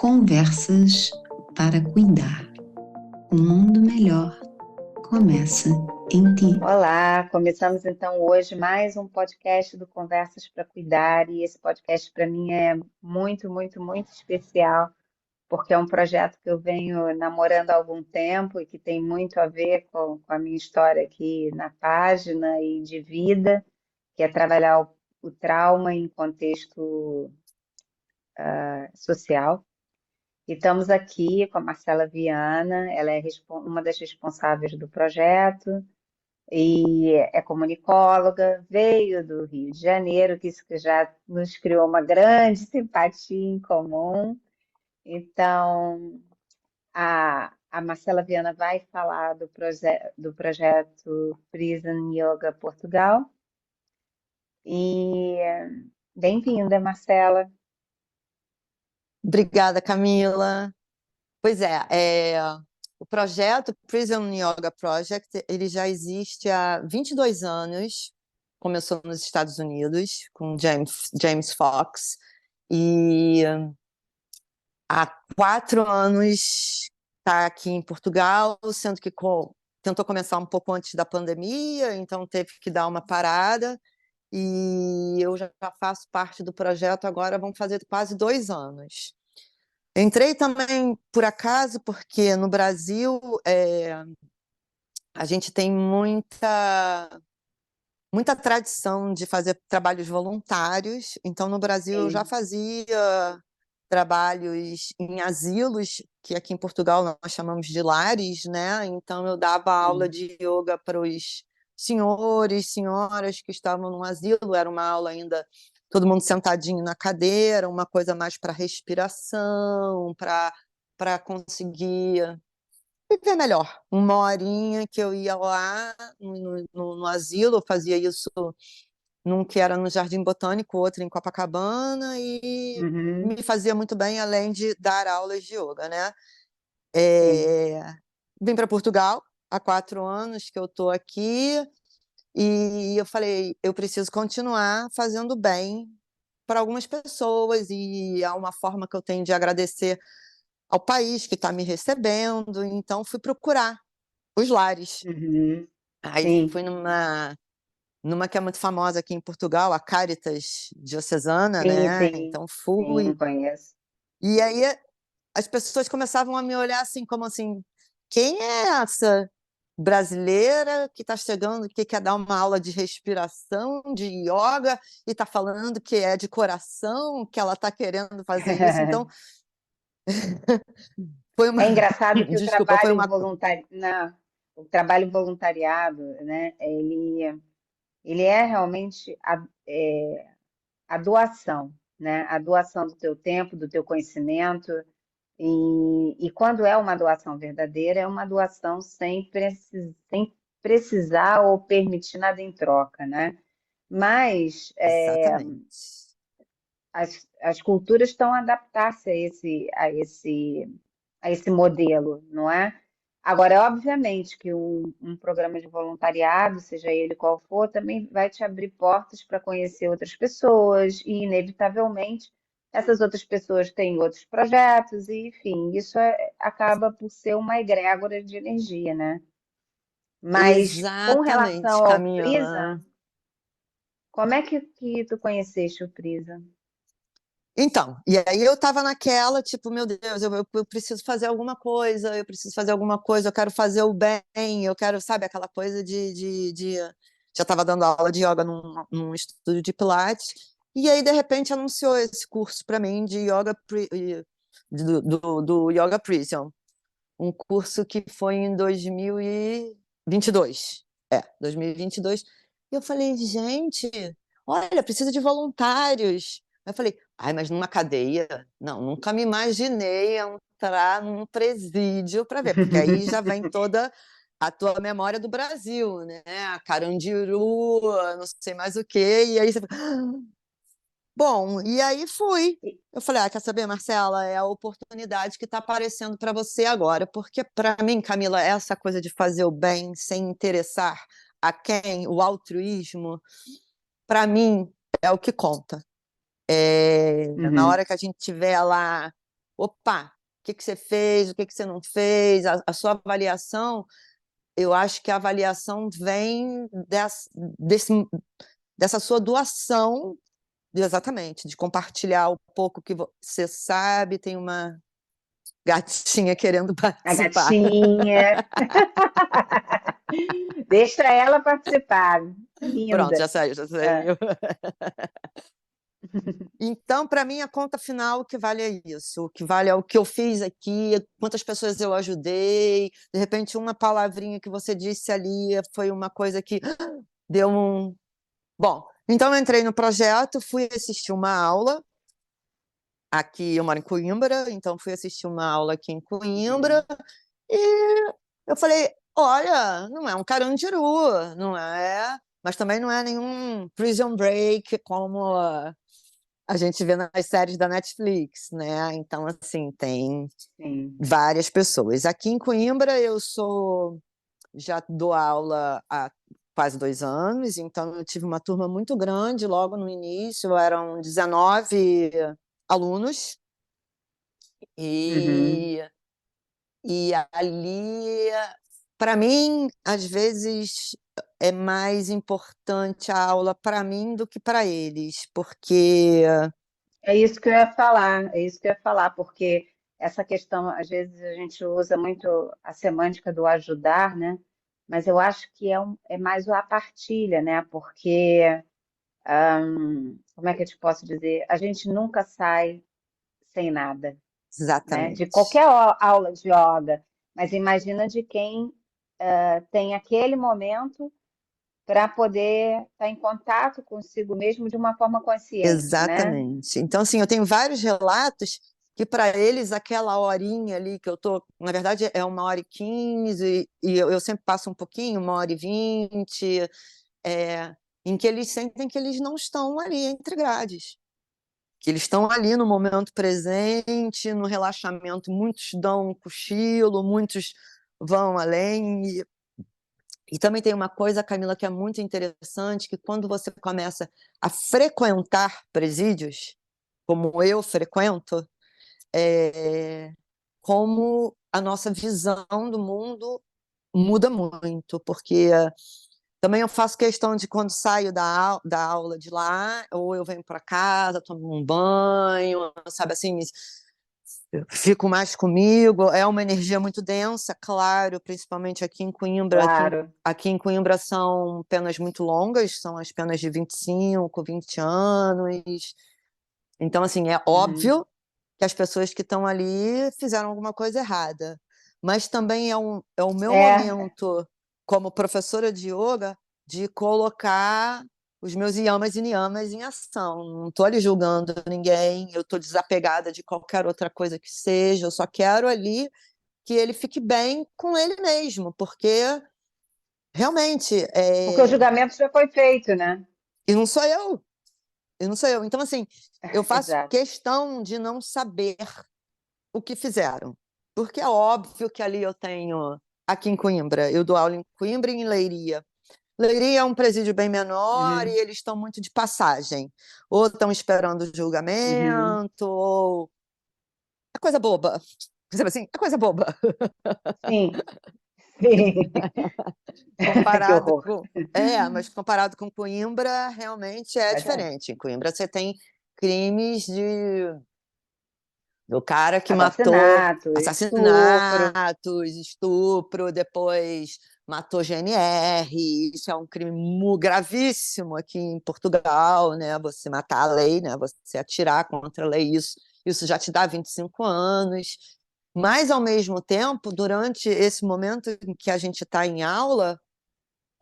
Conversas para cuidar. Um mundo melhor começa em ti. Olá, começamos então hoje mais um podcast do Conversas para Cuidar e esse podcast para mim é muito, muito, muito especial porque é um projeto que eu venho namorando há algum tempo e que tem muito a ver com a minha história aqui na página e de vida, que é trabalhar o trauma em contexto social. E estamos aqui com a Marcela Viana, ela é uma das responsáveis do projeto e é comunicóloga, veio do Rio de Janeiro, que isso que já nos criou uma grande simpatia em comum. Então, a Marcela Viana vai falar do projeto Prison Yoga Portugal. E bem-vinda, Marcela. Obrigada, Camila. Pois o projeto Prison Yoga Project, ele já existe há 22 anos, começou nos Estados Unidos, com James Fox, e há 4 anos está aqui em Portugal, sendo que tentou começar um pouco antes da pandemia, então teve que dar uma parada, e eu já faço parte do projeto agora, vão fazer quase 2 anos. Entrei também por acaso, porque no Brasil a gente tem muita tradição de fazer trabalhos voluntários. Então, no Brasil, eu já Sim. fazia trabalhos em asilos, que aqui em Portugal nós chamamos de lares, né? Então, eu dava aula Sim. de yoga para os senhores, senhoras que estavam no asilo. Era uma aula ainda todo mundo sentadinho na cadeira, uma coisa mais para respiração, para conseguir viver melhor. Uma horinha que eu ia lá no asilo, eu fazia isso num que era no Jardim Botânico, outro em Copacabana, e Uhum. me fazia muito bem, além de dar aulas de yoga, né? Sim. Vim para Portugal há 4 anos que eu estou aqui, e eu falei, eu preciso continuar fazendo bem para algumas pessoas, e há uma forma que eu tenho de agradecer ao país que está me recebendo, então fui procurar os lares. Uhum. Aí Sim. fui numa que é muito famosa aqui em Portugal, a Caritas Diocesana, Sim, né? sim. Então Sim, fui. conheço. E aí as pessoas começavam a me olhar assim, como assim, quem é essa brasileira que está chegando, que quer dar uma aula de respiração, de yoga, e está falando que é de coração, que ela está querendo fazer isso. Então, foi uma. É engraçado que Desculpa, foi uma. o trabalho voluntariado, né, ele é realmente a doação, né, a doação do teu tempo, do teu conhecimento, e quando é uma doação verdadeira, é uma doação sem precisar ou permitir nada em troca, né? Mas Exatamente. as culturas estão a adaptar-se a esse modelo, não é? Agora, obviamente que um programa de voluntariado, seja ele qual for, também vai te abrir portas para conhecer outras pessoas e, inevitavelmente, essas outras pessoas têm outros projetos e, enfim, acaba por ser uma egrégora de energia, né? Mas com Exatamente, relação ao Camila. Prisa, como é que tu conheceste o Prisa? Então, e aí eu tava naquela, tipo, meu Deus, eu preciso fazer alguma coisa, eu preciso fazer alguma coisa, eu quero fazer o bem, eu quero, sabe, aquela coisa de. Já estava dando aula de yoga num estúdio de Pilates, e aí, de repente, anunciou esse curso para mim de yoga, do Yoga Prison, um curso que foi em 2022. 2022. E eu falei, gente, olha, precisa de voluntários. Eu falei, ai, mas numa cadeia? Não, nunca me imaginei entrar num presídio para ver, porque aí já vem toda a tua memória do Brasil, né? A Carandiru, não sei mais o quê, e aí você fala, bom, e aí fui. Eu falei, quer saber, Marcela, é a oportunidade que está aparecendo para você agora, porque para mim, Camila, essa coisa de fazer o bem sem interessar a quem, o altruísmo, para mim é o que conta. Na Uhum. hora que a gente estiver lá opa, o que que você fez, o que que você não fez, a sua avaliação, eu acho que a avaliação vem desse, dessa sua doação, exatamente, de compartilhar o pouco que você sabe, tem uma gatinha querendo A participar. gatinha. Deixa ela participar. Pronto, Linda. já saiu, já É. saiu. Então, para mim, a conta final, o que vale é isso. O que vale é o que eu fiz aqui, quantas pessoas eu ajudei. De repente, uma palavrinha que você disse ali foi uma coisa que deu um. Bom, então eu entrei no projeto, fui assistir uma aula. Aqui eu moro em Coimbra, então fui assistir uma aula aqui em Coimbra Uhum. e eu falei: olha, não é um Carandiru, não é, mas também não é nenhum Prison Break como a gente vê nas séries da Netflix, né? Então, assim, tem Sim. várias pessoas. Aqui em Coimbra, já dou aula há quase 2 anos, então eu tive uma turma muito grande logo no início, eram 19 alunos, Uhum. e, e ali, para mim, às vezes é mais importante a aula para mim do que para eles, porque É isso que eu ia falar, é isso que eu ia falar, porque essa questão, às vezes a gente usa muito a semântica do ajudar, né? Mas eu acho que é mais a partilha, né? Porque, como é que eu te posso dizer? A gente nunca sai sem nada, né? De exatamente. qualquer aula de yoga, mas imagina de quem tem aquele momento para poder estar em contato consigo mesmo de uma forma consciente, né? Exatamente. Então, assim, eu tenho vários relatos que para eles aquela horinha ali que eu tô, na verdade é 1h15 e eu sempre passo um pouquinho, 1h20, é, em que eles sentem que eles não estão ali entre grades, que eles estão ali no momento presente, no relaxamento. Muitos dão um cochilo, muitos vão além. E também tem uma coisa, Camila, que é muito interessante, que quando você começa a frequentar presídios, como eu frequento, é, como a nossa visão do mundo muda muito, porque também eu faço questão de quando saio da aula de lá, ou eu venho para casa, tomo um banho, sabe assim, eu fico mais comigo. É uma energia muito densa, claro, principalmente aqui em Coimbra. Claro. Aqui em Coimbra são penas muito longas, são as penas de 25, 20 anos. Então, assim, é Uhum. óbvio que as pessoas que estão ali fizeram alguma coisa errada. Mas também é o meu É, momento, como professora de yoga, de colocar os meus yamas e niyamas em ação. Não estou ali julgando ninguém, eu estou desapegada de qualquer outra coisa que seja, eu só quero ali que ele fique bem com ele mesmo, porque realmente, porque o julgamento já foi feito, né? e não sou eu, e não sou eu. Então, assim, eu faço Exato. questão de não saber o que fizeram. Porque é óbvio que ali eu tenho, aqui em Coimbra, eu dou aula em Coimbra e em Leiria. Leiria é um presídio bem menor e Uhum. eles estão muito de passagem. Ou estão esperando o Uhum. julgamento, ou. É coisa boba. Sabe assim? É coisa boba. Sim, sim. Que Comparado horror. com. Mas comparado com Coimbra, realmente é Mas é. diferente. Em Coimbra você tem crimes do cara que matou, Assassinato, estupro. assassinatos, estupro, depois matou GNR. Isso é um crime gravíssimo aqui em Portugal, né? Você matar a lei, né? Você atirar contra a lei, isso já te dá 25 anos. Mas, ao mesmo tempo, durante esse momento em que a gente está em aula,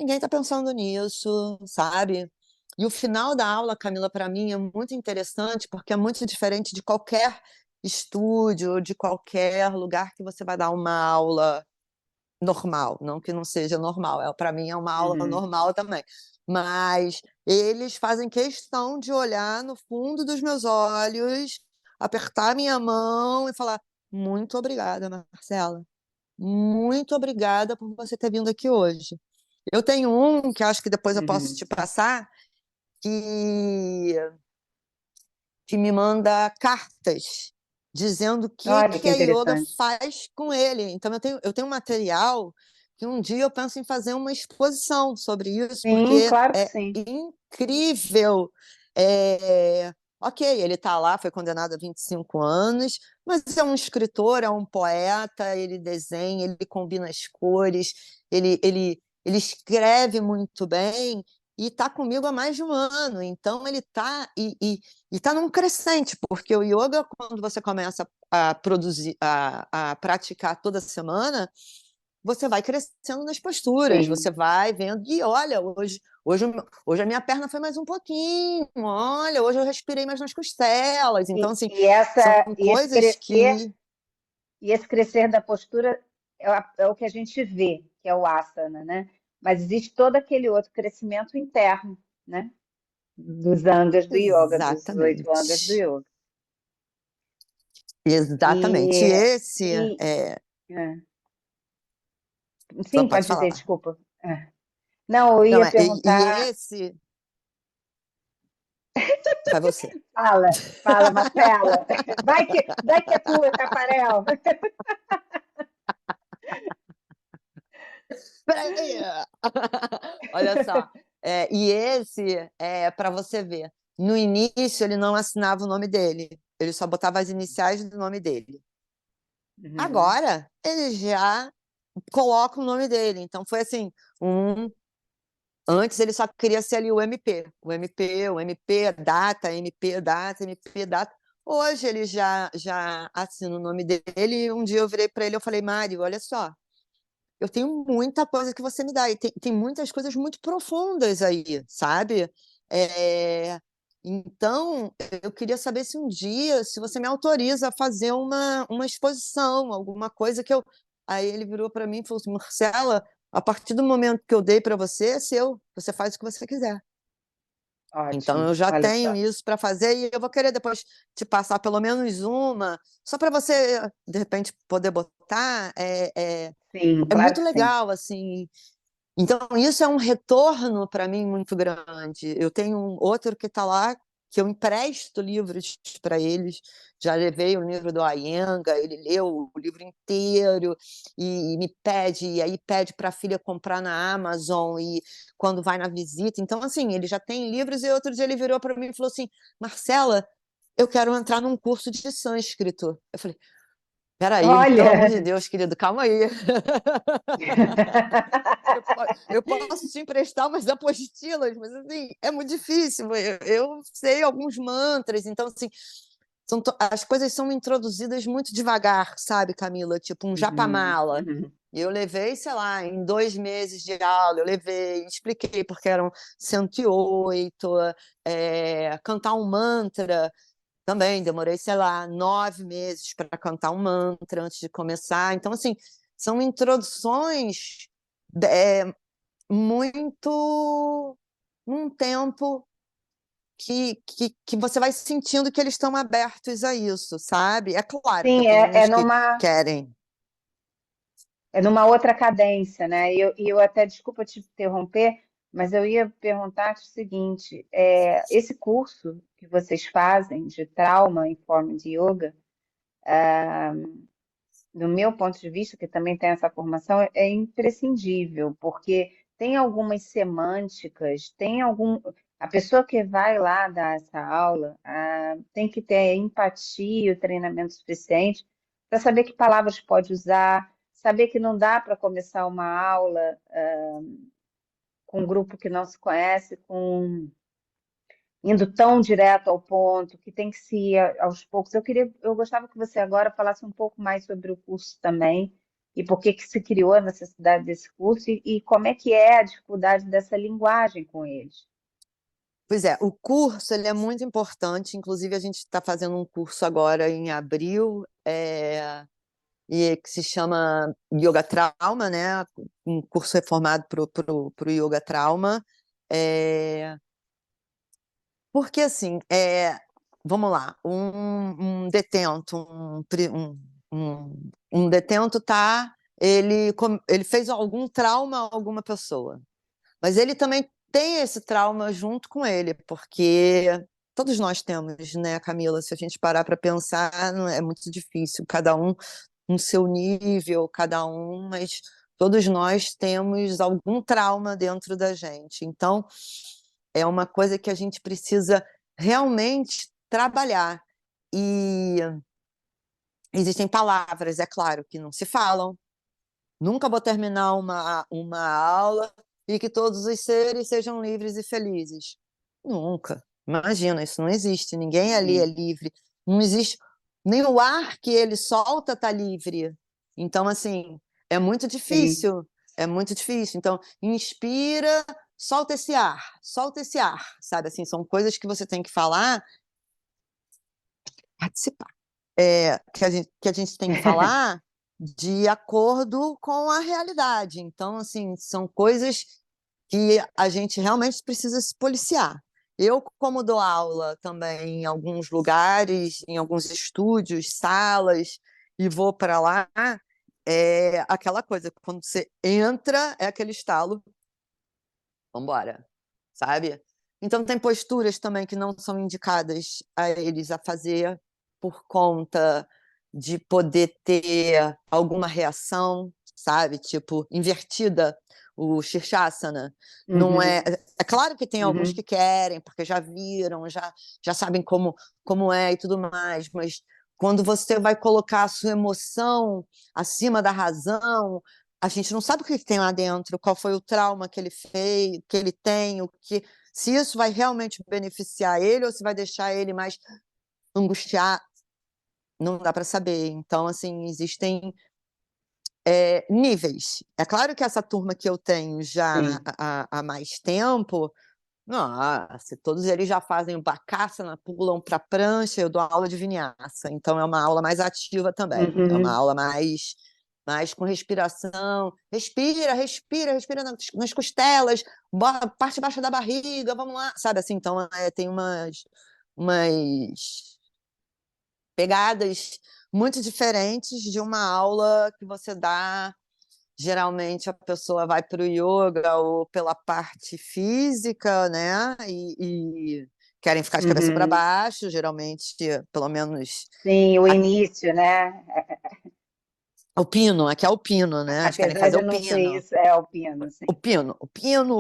ninguém está pensando nisso, sabe? E o final da aula, Camila, para mim é muito interessante, porque é muito diferente de qualquer estúdio, de qualquer lugar que você vai dar uma aula normal. Não que não seja normal, para mim é uma aula Uhum. normal também. Mas eles fazem questão de olhar no fundo dos meus olhos, apertar minha mão e falar: muito obrigada, Marcela. Muito obrigada por você ter vindo aqui hoje. Eu tenho um que acho que depois eu posso te Uhum. passar, que, que me manda cartas. dizendo o que Olha que que a yoga interessante. faz com ele. Então, eu tenho um material que um dia eu penso em fazer uma exposição sobre isso, Sim, porque claro que é sim. incrível. É, ok, ele está lá, foi condenado a 25 anos, mas é um escritor, é um poeta, ele desenha, ele combina as cores, ele escreve muito bem e está comigo há mais de um ano. Então, ele está e está num crescente, porque o yoga, quando você começa a produzir, a praticar toda semana, você vai crescendo nas posturas, você Sim. vai vendo, e olha, hoje a minha perna foi mais um pouquinho, olha, hoje eu respirei mais nas costelas. Então, assim, E, são essa, e, esse coisas crescer, que. e esse crescer da postura é o que a gente vê, que é o asana, né? Mas existe todo aquele outro crescimento interno, né? Dos angas do yoga, dos 8 angas do Exatamente. yoga. Exatamente. E E, esse. e é, sim, Pode pode dizer, falar. desculpa. É. Não, eu Não, ia e perguntar. esse. Vai você. Fala, fala, Marcela. Vai que é tua, Taparel. Peraí! Olha só. E esse é para você ver. No início, ele não assinava o nome dele, ele só botava as iniciais do nome dele. Uhum. Agora, ele já coloca o nome dele. Então, foi assim: um. Antes ele só queria ser ali o MP, o MP, data, MP, data, MP, data. Hoje ele já assina o nome dele. E um dia eu virei para ele e falei: Mário, olha só, eu tenho muita coisa que você me dá, e tem muitas coisas muito profundas aí, sabe? É, então, eu queria saber se um dia, se você me autoriza a fazer uma exposição, alguma coisa que eu. Aí ele virou para mim e falou assim: Marcela, a partir do momento que eu dei para você, é seu, você faz o que você quiser. Então, Ótimo, eu já olha tenho só. isso para fazer e eu vou querer depois te passar pelo menos uma, só para você, de repente, poder botar. Sim, É claro muito que sim. legal, assim. Então, isso é um retorno para mim muito grande. Eu tenho um outro que está lá, que eu empresto livros para eles. Já levei o livro do Iyengar, ele leu o livro inteiro e me pede, e aí pede para a filha comprar na Amazon e quando vai na visita. Então, assim, ele já tem livros e outro dia ele virou para mim e falou assim: Marcela, eu quero entrar num curso de sânscrito. Eu falei: peraí, pelo amor de Olha, Deus, querido, calma aí. Eu posso te emprestar umas apostilas, mas assim, é muito difícil. Eu sei alguns mantras, então assim, as coisas são introduzidas muito devagar, sabe, Camila? Tipo um uhum, japamala. uhum. Eu levei, sei lá, em 2 meses de aula, eu levei, expliquei porque eram 108, cantar um mantra também, demorei, sei lá, 9 meses para cantar um mantra antes de começar. Então, assim, são introduções muito num tempo que você vai sentindo que eles estão abertos a isso, sabe? É claro que Sim, tem uns que querem. é numa outra cadência, né? E eu até, desculpa te interromper, mas eu ia perguntar o seguinte: esse curso que vocês fazem de trauma em forma de yoga, do meu ponto de vista, que também tem essa formação, é imprescindível, porque tem algumas semânticas, tem algum. A pessoa que vai lá dar essa aula, tem que ter empatia, o treinamento suficiente para saber que palavras pode usar, saber que não dá para começar uma aula com um grupo que não se conhece, indo tão direto ao ponto, que tem que se ir aos poucos. Eu gostava que você agora falasse um pouco mais sobre o curso também, e por que que se criou a necessidade desse curso, e como é que é a dificuldade dessa linguagem com eles. Pois é, o curso ele é muito importante. Inclusive, a gente está fazendo um curso agora em abril, e que se chama Yoga Trauma, né? Um curso reformado para o Yoga Trauma. É, porque, assim, vamos lá, um detento, um detento tá, ele fez algum trauma a alguma pessoa, mas ele também tem esse trauma junto com ele, porque todos nós temos, né, Camila? Se a gente parar para pensar, não é muito difícil, cada um no seu nível, cada um, mas todos nós temos algum trauma dentro da gente. Então, é uma coisa que a gente precisa realmente trabalhar. E existem palavras, é claro, que não se falam. Nunca vou terminar uma aula e que todos os seres sejam livres e felizes. Nunca. Imagina, isso não existe. Ninguém ali é Uhum. livre. Não existe. Nem o ar que ele solta está livre. Então, assim, é muito Sim. difícil. É muito difícil. Então, inspira, solta esse ar, sabe? Assim, são coisas que você tem que falar, participar. Que a gente tem que falar de acordo com a realidade. Então, assim, são coisas que a gente realmente precisa se policiar. Eu, como dou aula também em alguns lugares, em alguns estúdios, salas, e vou para lá, é aquela coisa, quando você entra, é aquele estalo, vambora, sabe? Então, tem posturas também que não são indicadas a eles a fazer por conta de poder ter alguma reação, sabe? Tipo, invertida, o Shirshasana. Não é... Uhum. É claro que tem alguns Uhum. que querem, porque já viram, já sabem como é e tudo mais, mas quando você vai colocar a sua emoção acima da razão, a gente não sabe o que tem lá dentro, qual foi o trauma que ele fez, que ele tem, se isso vai realmente beneficiar ele ou se vai deixar ele mais angustiado, não dá para saber. Então, assim, existem níveis. É claro que essa turma que eu tenho já Sim. há mais tempo, nossa, todos eles já fazem o Bakasana, pulam para a prancha, eu dou aula de vinyasa, então é uma aula mais ativa também, é uma Uhum. aula mais com respiração, respira nas costelas, parte baixa da barriga, vamos lá, sabe assim, então tem umas pegadas muito diferentes de uma aula que você dá. Geralmente a pessoa vai para o yoga ou pela parte física, né? E querem ficar de cabeça para Uhum. baixo, geralmente, pelo menos. Sim, o início, né? Aqui é alpino, né? Eles querem Apesar fazer de o não ser pino. isso, é alpino, sim. O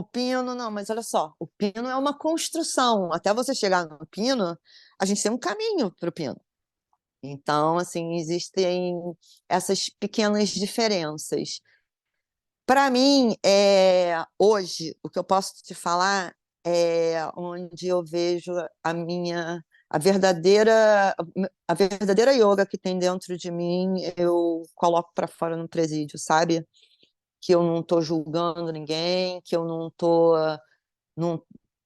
pino, não, mas olha só, o pino é uma construção. Até você chegar no pino, a gente tem um caminho para o pino. Então, assim, existem essas pequenas diferenças. Para mim, hoje, o que eu posso te falar é onde eu vejo a verdadeira, a verdadeira yoga que tem dentro de mim, eu coloco para fora no presídio, sabe? Que eu não estou julgando ninguém, que eu não estou, não,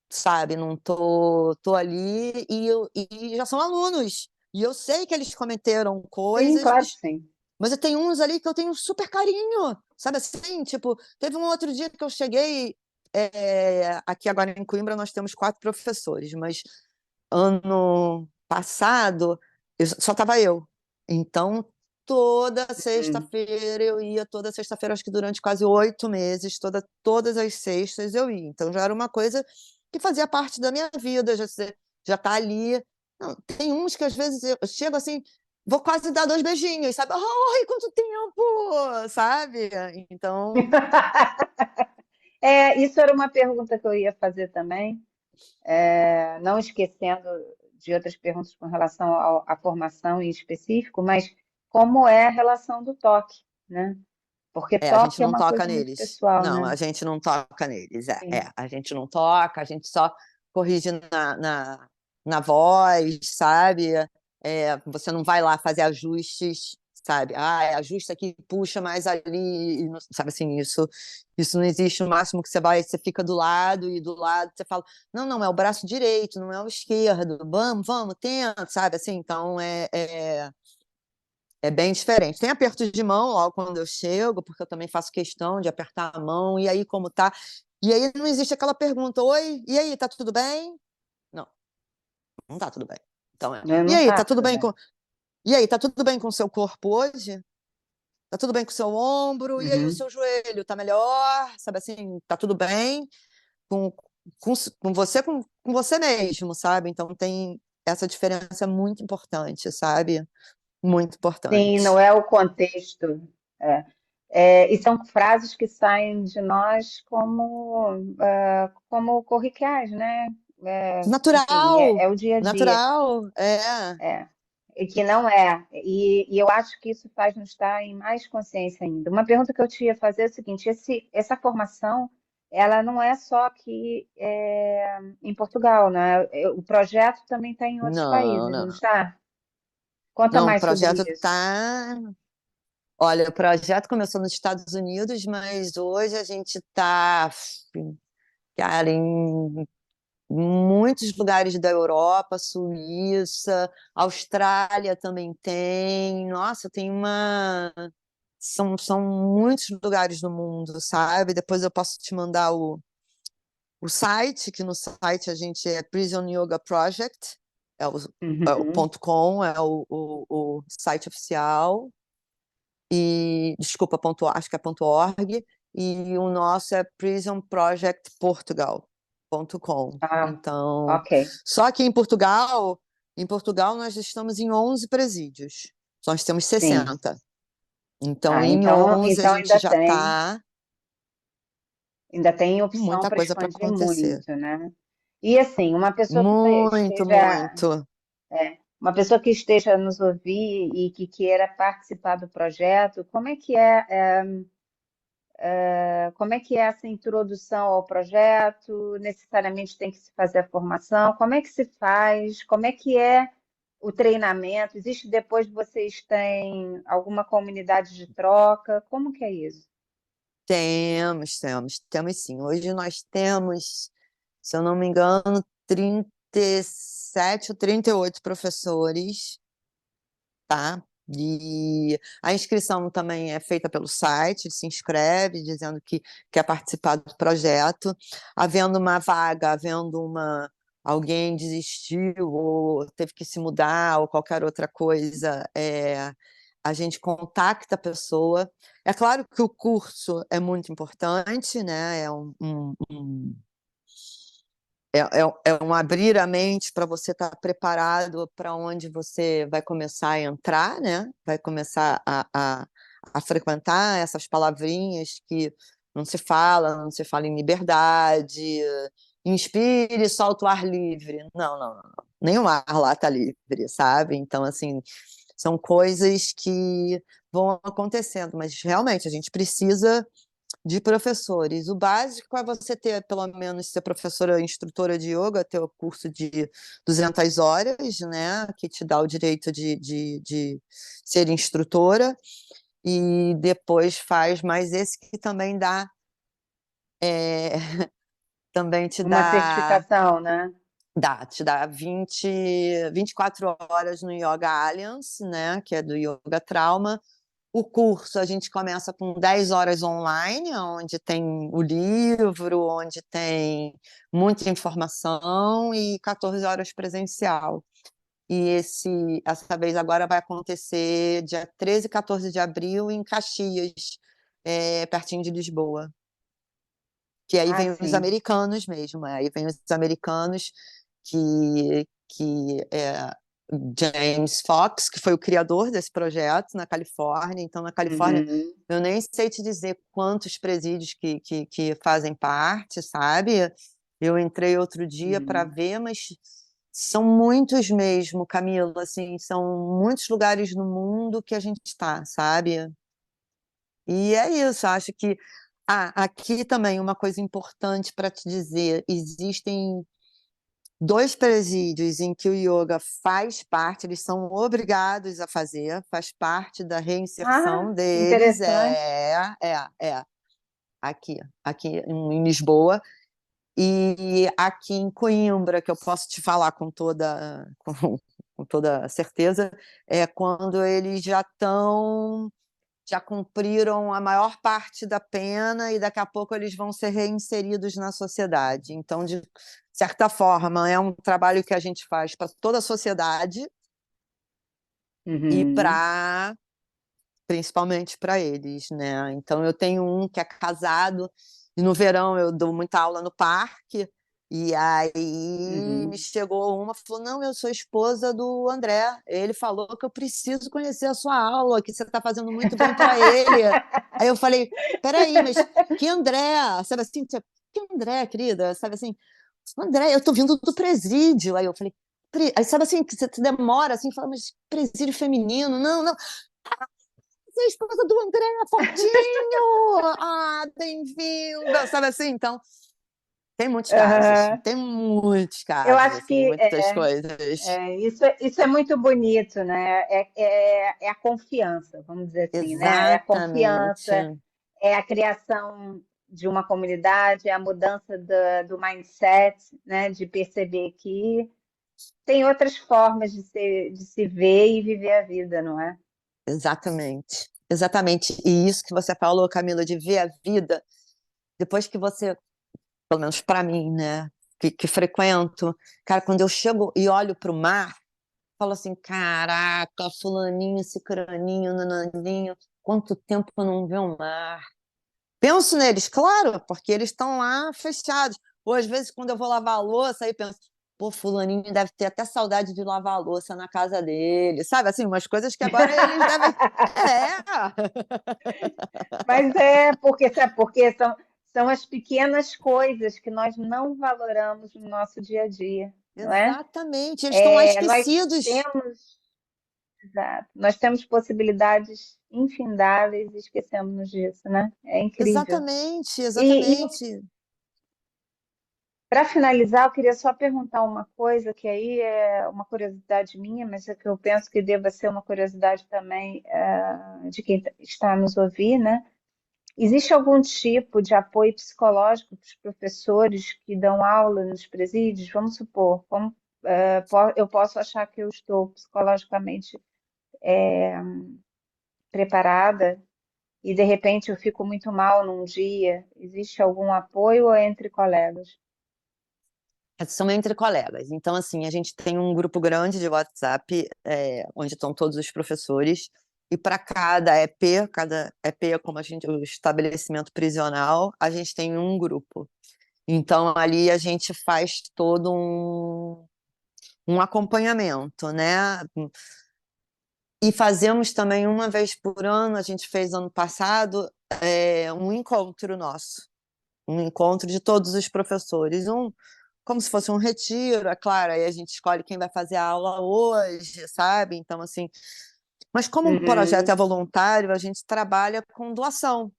sabe, não tô ali e já são alunos. E eu sei que eles cometeram Sim, coisas, claro que sim. mas eu tenho uns ali que eu tenho super carinho, sabe assim? Tipo, teve um outro dia que eu cheguei, aqui agora em Coimbra nós temos 4 professores, mas ano passado só estava eu. Então, toda Uhum. sexta-feira eu ia, toda sexta-feira, acho que durante quase 8 meses, todas as sextas eu ia. Então, já era uma coisa que fazia parte da minha vida, já tá ali. Não, tem uns que às vezes eu chego assim, vou quase dar 2 beijinhos, sabe? Ai, quanto tempo! Sabe? Então, Isso era uma pergunta que eu ia fazer também, não esquecendo de outras perguntas com relação à formação em específico, mas como é a relação do toque, né? Porque a gente toque é não uma toca coisa muito neles. pessoal, Não, né? a gente não toca neles. Sim. A gente não toca, a gente só corrige na voz, sabe? Você não vai lá fazer ajustes, sabe? Ah, ajusta aqui, puxa mais ali, sabe assim, isso não existe. O máximo que você fica do lado e do lado você fala, não, não, é o braço direito, não é o esquerdo, vamos, tenta, sabe? Assim, então é bem diferente. Tem aperto de mão logo quando eu chego, porque eu também faço questão de apertar a mão, e aí como tá? E aí não existe aquela pergunta, oi, e aí, tá tudo bem? Não, não tá tudo bem. Então Né? e Não aí, tá tá tudo tudo bem bem. e aí, tá tudo bem com o seu corpo hoje? Tá tudo bem com o seu ombro? E aí o Uhum. seu joelho, tá melhor? Sabe assim, tá tudo bem com, com você com você mesmo, sabe? Então tem essa diferença muito importante, sabe? Muito Sim, importante. não é o contexto. É. E são frases que saem de nós como corriqueirais, né? Enfim, Natural, é o dia a dia. natural, é. É. E que não é. E eu acho que isso faz nos estar em mais consciência ainda. Uma pergunta que eu te ia fazer é o seguinte: essa formação, ela não é só aqui em Portugal, né? O projeto também está em outros Não, países, não não. está? Conta Não, o mais sobre projeto isso. tá. Olha, o projeto começou nos Estados Unidos, mas hoje a gente está, cara, em muitos lugares da Europa, Suíça, Austrália também tem. Nossa, tem uma. São muitos lugares no mundo, sabe? Depois eu posso te mandar o site, que no site a gente é Prison Yoga Project, é o Uhum. .com, é o site oficial, e desculpa, acho que é .org, e o nosso é prisonprojectportugal.com. Ah, Então, ok. só que em Portugal nós estamos em 11 presídios. Nós temos Sim. 60. Então, Ah, em então, 11 a então gente já está ainda tem opção muita para coisa para expandir acontecer. muito, né? E assim, uma pessoa que Muito, esteja, muito. uma pessoa que esteja a nos ouvir e que queira participar do projeto, como é que é essa introdução ao projeto? Necessariamente tem que se fazer a formação? Como é que se faz? Como é que é o treinamento? Existe depois vocês têm alguma comunidade de troca? Como que é isso? Temos sim. Hoje nós temos, se eu não me engano, 37 ou 38 professores, tá? E a inscrição também é feita pelo site, se inscreve dizendo que quer participar do projeto. Havendo uma vaga, alguém desistiu ou teve que se mudar ou qualquer outra coisa, a gente contacta a pessoa. É claro que o curso é muito importante, né? É um abrir a mente para você estar preparado para onde você vai começar a entrar, né? Vai começar a frequentar essas palavrinhas que não se fala em liberdade, inspire, solta o ar livre. Não, não, não, não. Nenhum ar lá está livre, sabe? Então, assim, são coisas que vão acontecendo, mas realmente a gente precisa de professores. O básico é você ter, pelo menos, ser professora instrutora de yoga, ter o curso de 200 horas, né, que te dá o direito de ser instrutora, e depois faz mais esse que também dá, é, também te Uma dá, certificação, né? te dá 24 horas no Yoga Alliance, né, que é do Yoga Trauma. O curso a gente começa com 10 horas online, onde tem o livro, onde tem muita informação, e 14 horas presencial. E essa vez agora vai acontecer dia 13 e 14 de abril em Caxias, pertinho de Lisboa. Que aí Ah, vem os sim. americanos mesmo, aí vem os americanos que James Fox, que foi o criador desse projeto na Califórnia. Então, na Califórnia, Uhum, eu nem sei te dizer quantos presídios que fazem parte, sabe? Eu entrei outro dia para uhum. ver, mas são muitos mesmo, Camila, assim, são muitos lugares no mundo que a gente está, sabe? E é isso, acho que aqui também uma coisa importante para te dizer: existem dois presídios em que o yoga faz parte, eles são obrigados a fazer, faz parte da Ah, reinserção deles, interessante. aqui em Lisboa, e aqui em Coimbra, que eu posso te falar com toda certeza, é quando eles já cumpriram a maior parte da pena e daqui a pouco eles vão ser reinseridos na sociedade. Então, de certa forma, é um trabalho que a gente faz para toda a sociedade e Uhum. principalmente para eles, né? Então, eu tenho um que é casado e no verão eu dou muita aula no parque E aí me Uhum. chegou uma, falou: "Não, eu sou esposa do André. Ele falou que eu preciso conhecer a sua aula, que você está fazendo muito bem para ele". Aí eu falei: "Espera mas que André?", sabe assim, tipo, "Que André, querida?", sabe assim, "André, eu tô vindo do presídio". Aí eu falei: Aí sabe assim, que você demora assim, fala: "Mas presídio feminino? Não, não, você é a esposa do André Fortinho! Ah, bem-vinda!", sabe assim, então Aham. tem muitos Eu casos, acho assim, que muitas coisas. isso é muito bonito, né? É a confiança, vamos dizer assim, né? É a confiança, Exatamente, é a criação de uma comunidade, é a mudança do mindset, né? De perceber que tem outras formas de se ver e viver a vida, não é? exatamente, exatamente. E isso que você falou, Camila, de ver a vida, depois que você, pelo menos para mim, né, que frequento, cara, quando eu chego e olho para o mar, falo assim: "Caraca, fulaninho, cicraninho, nananinho, quanto tempo eu não vi o mar". Penso neles, claro, porque eles estão lá fechados. Ou às vezes quando eu vou lavar a louça, aí penso: "Pô, fulaninho deve ter até saudade de lavar a louça na casa dele", sabe, assim, umas coisas que agora eles devem é. Mas porque sabe por quê? São as pequenas coisas que nós não valoramos no nosso dia a dia, não é? Exatamente, eles estão lá Nós esquecidos. temos, exato, nós temos possibilidades infindáveis e esquecemos disso, né? É incrível. Exatamente, E exatamente. para finalizar, eu queria só perguntar uma coisa, que aí é uma curiosidade minha, mas é que eu penso que deva ser uma curiosidade também de quem está a nos ouvir, né? Existe algum tipo de apoio psicológico para os professores que dão aula nos presídios? Vamos supor, eu posso achar que eu estou psicologicamente preparada e de repente eu fico muito mal num dia. Existe algum apoio ou é entre colegas? São entre colegas. Então, assim, a gente tem um grupo grande de WhatsApp, onde estão todos os professores, e para cada EP é como o estabelecimento prisional, a gente tem um grupo. Então, ali a gente faz todo um acompanhamento, né? E fazemos também uma vez por ano, a gente fez ano passado, um encontro nosso, um encontro de todos os professores, como se fosse um retiro, é claro, aí a gente escolhe quem vai fazer a aula hoje, sabe? Então, assim, mas como o projeto é Uhum, voluntário, a gente trabalha com doação.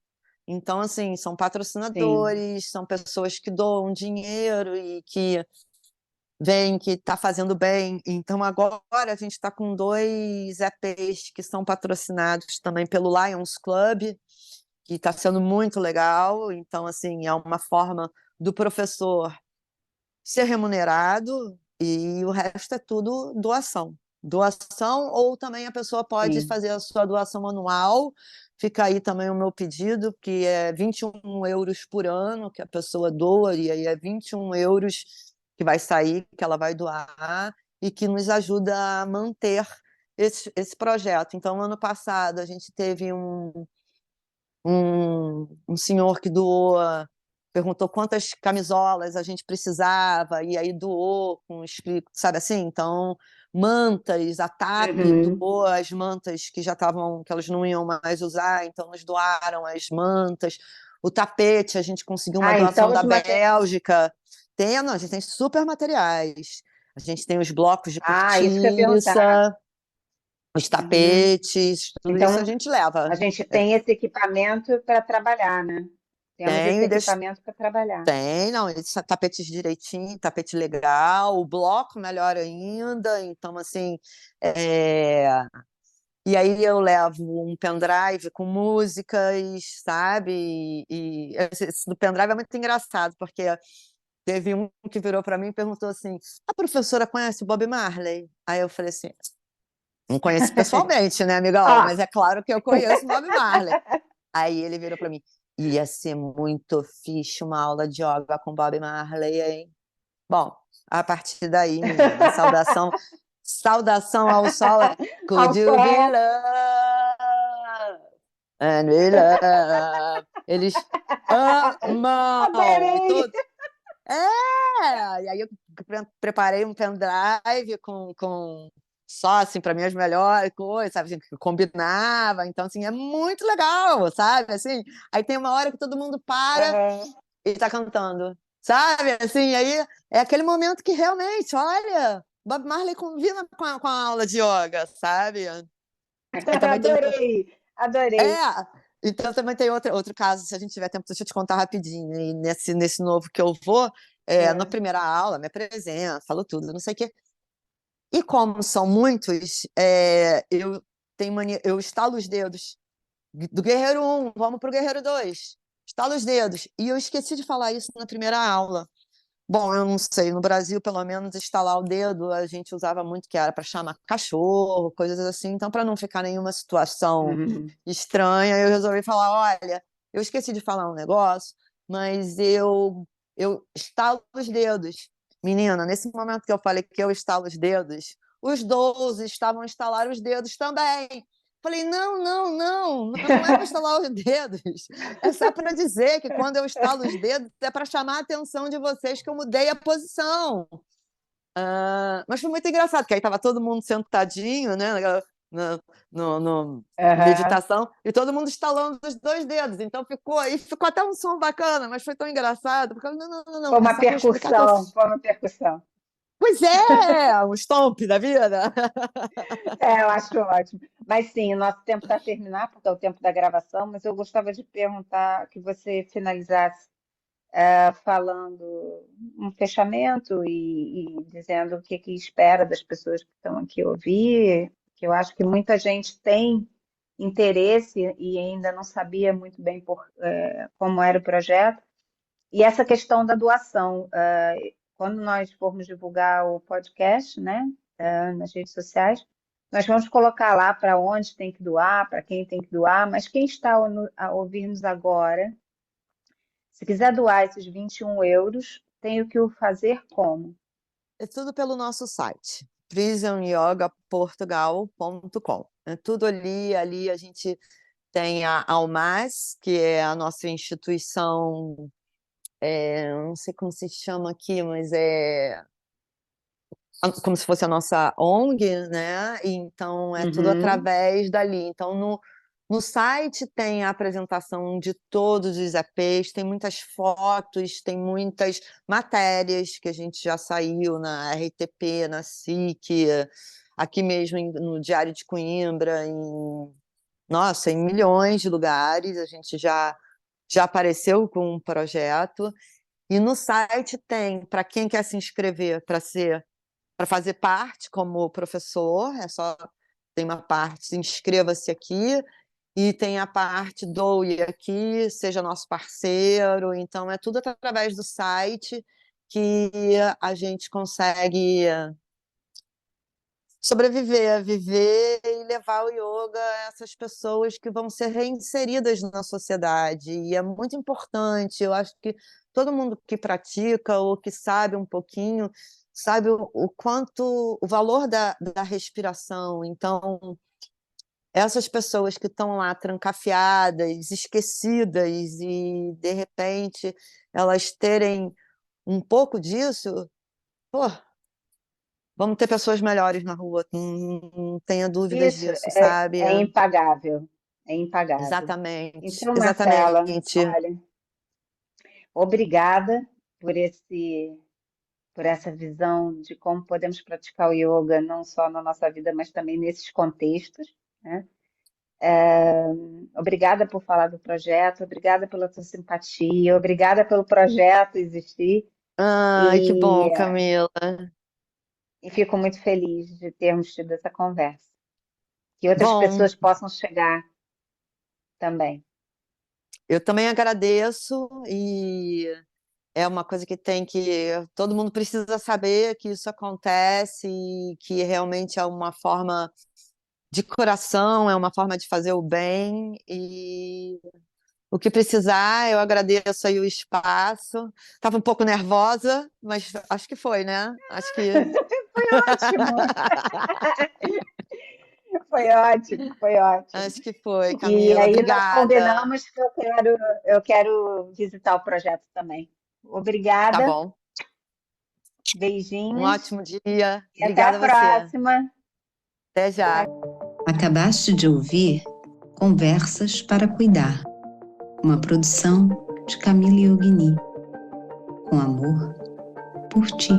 Então, assim, são sim. patrocinadores, são pessoas que doam dinheiro e que veem que está fazendo bem. Então, agora a gente está com 2 EPs que são patrocinados também pelo Lions Club, que está sendo muito legal. Então, assim, é uma forma do professor ser remunerado e o resto é tudo doação. Doação, ou também a pessoa pode Sim. fazer a sua doação anual. Fica aí também o meu pedido, que é 21 € por ano que a pessoa doa, e aí é 21 € que vai sair, que ela vai doar, e que nos ajuda a manter esse projeto. Então, ano passado, a gente teve um senhor que doou, perguntou quantas camisolas a gente precisava, e aí doou com escrito, sabe assim? Então, mantas, a TAP Uhum. doou as mantas que já estavam, que elas não iam mais usar, então eles doaram as mantas. O tapete, a gente conseguiu uma Ah, então doação da os materiais. Bélgica. Não, a gente tem super materiais. A gente tem os blocos de Ah, isso que eu ia perguntar. cortiça, os Uhum. tapetes, tudo isso a Então, gente leva. a gente tem esse equipamento para trabalhar, né? Temos esse Tenho e deixo. equipamento para trabalhar. Tem, não, esses tapetes direitinho, tapete legal, o bloco melhor ainda, então assim, eh, e aí eu levo um pendrive com músicas, sabe, e esse do pendrive é muito engraçado, porque teve um que virou para mim e perguntou assim: "A professora conhece o Bob Marley?". Aí eu falei assim: "Não conheço pessoalmente, né, amigão, mas Ah, é claro que eu conheço o Bob Marley". Aí ele virou para mim: "Ia ser muito fixe uma aula de yoga com Bob Marley, hein?". Bom, a partir daí, menina, saudação ao sol é ao Could you be sol. love? And we love. Eles amam. E Adorei! E aí eu preparei um pendrive com só, assim, para mim as melhores coisas, sabe, assim, que combinava. Então, assim, é muito legal, sabe? Assim, aí tem uma hora que todo mundo para Aham. e tá cantando, sabe? Assim, aí é aquele momento que realmente, olha, Bob Marley combina com a aula de yoga, sabe? Aí também tem Adorei, adorei. é, então também tem outro caso, se a gente tiver tempo, deixa eu te contar rapidinho. E nesse novo que eu vou, na É. primeira aula, me apresento, falo tudo, não sei o quê. E como são muitos, eu tenho mania, eu estalo os dedos. Do Guerreiro 1, vamos pro Guerreiro 2. Estalo os dedos. E eu esqueci de falar isso na primeira aula. Bom, eu não sei, no Brasil, pelo menos, estalar o dedo a gente usava muito, que era para chamar cachorro, coisas assim. Então, para não ficar nenhuma situação Uhum. estranha, eu resolvi falar: olha, eu esqueci de falar um negócio, mas eu estalo os dedos. Menina, nesse momento que eu falei que eu estalo os dedos, os 12 estavam a estalar os dedos também. Falei, não é para estalar os dedos. É só para dizer que quando eu estalo os dedos é para chamar a atenção de vocês que eu mudei a posição. Mas foi muito engraçado, porque aí estava todo mundo sentadinho, né, na Aham. meditação, e todo mundo estalando os dois dedos. Então ficou até um som bacana, mas foi tão engraçado, porque eu, não, Foi é uma só para explicar que eu. percussão, foi uma percussão. Pois é, um stomp da vida. Eu acho ótimo. Mas sim, o nosso tempo está a terminar, porque é o tempo da gravação, mas eu gostava de perguntar que você finalizasse falando um fechamento e dizendo o que que espera das pessoas que estão aqui ouvir, que eu acho que muita gente tem interesse e ainda não sabia muito bem como era o projeto. E essa questão da doação, quando nós formos divulgar o podcast, né, nas redes sociais, nós vamos colocar lá para onde tem que doar, para quem tem que doar, mas quem está a ouvir-nos agora, se quiser doar esses 21 euros, tem o que o fazer como? É tudo pelo nosso site, prisonyogaportugal.com. É tudo ali a gente tem a Almas, que é a nossa instituição, não sei como se chama aqui, mas é como se fosse a nossa ONG, né? E então é tudo Uhum. através dali. Então no site tem a apresentação de todos os EPs, tem muitas fotos, tem muitas matérias que a gente já saiu na RTP, na SIC, aqui mesmo no Diário de Coimbra, nossa, em milhões de lugares a gente já apareceu com um projeto. E no site tem, para quem quer se inscrever para fazer parte como professor, tem uma parte, inscreva-se aqui, e tem a parte doe aqui, seja nosso parceiro. Então é tudo através do site que a gente consegue sobreviver, viver e levar o yoga a essas pessoas que vão ser reinseridas na sociedade. E é muito importante, eu acho que todo mundo que pratica ou que sabe um pouquinho, sabe o quanto, o valor da respiração. Então, essas pessoas que estão lá trancafiadas, esquecidas, e de repente elas terem um pouco disso, pô, vamos ter pessoas melhores na rua, não tenha dúvidas Isso disso, sabe? é impagável, é impagável. Exatamente, Então, Marcela, exatamente. olha, obrigada por por essa visão de como podemos praticar o yoga, não só na nossa vida, mas também nesses contextos, né? Obrigada por falar do projeto, obrigada pela tua simpatia, obrigada pelo projeto existir Ai, que e, bom, Camila. e fico muito feliz de termos tido essa conversa. Que outras Bom, pessoas possam chegar também. eu também agradeço, e é uma coisa que todo mundo precisa saber que isso acontece, e que realmente é uma forma de coração, é uma forma de fazer o bem. E o que precisar, eu agradeço aí o espaço. Estava um pouco nervosa, mas acho que foi, né? Acho que. Foi ótimo, foi ótimo, foi ótimo. Acho que foi, E Camila. aí nós Obrigada. combinamos que eu quero visitar o projeto também. Tá Obrigada, bom. Um beijinhos ótimo dia. e até Obrigada a a você. próxima. Até já. Acabaste de ouvir Conversas para Cuidar, uma produção de Camille Yogini, com amor por ti.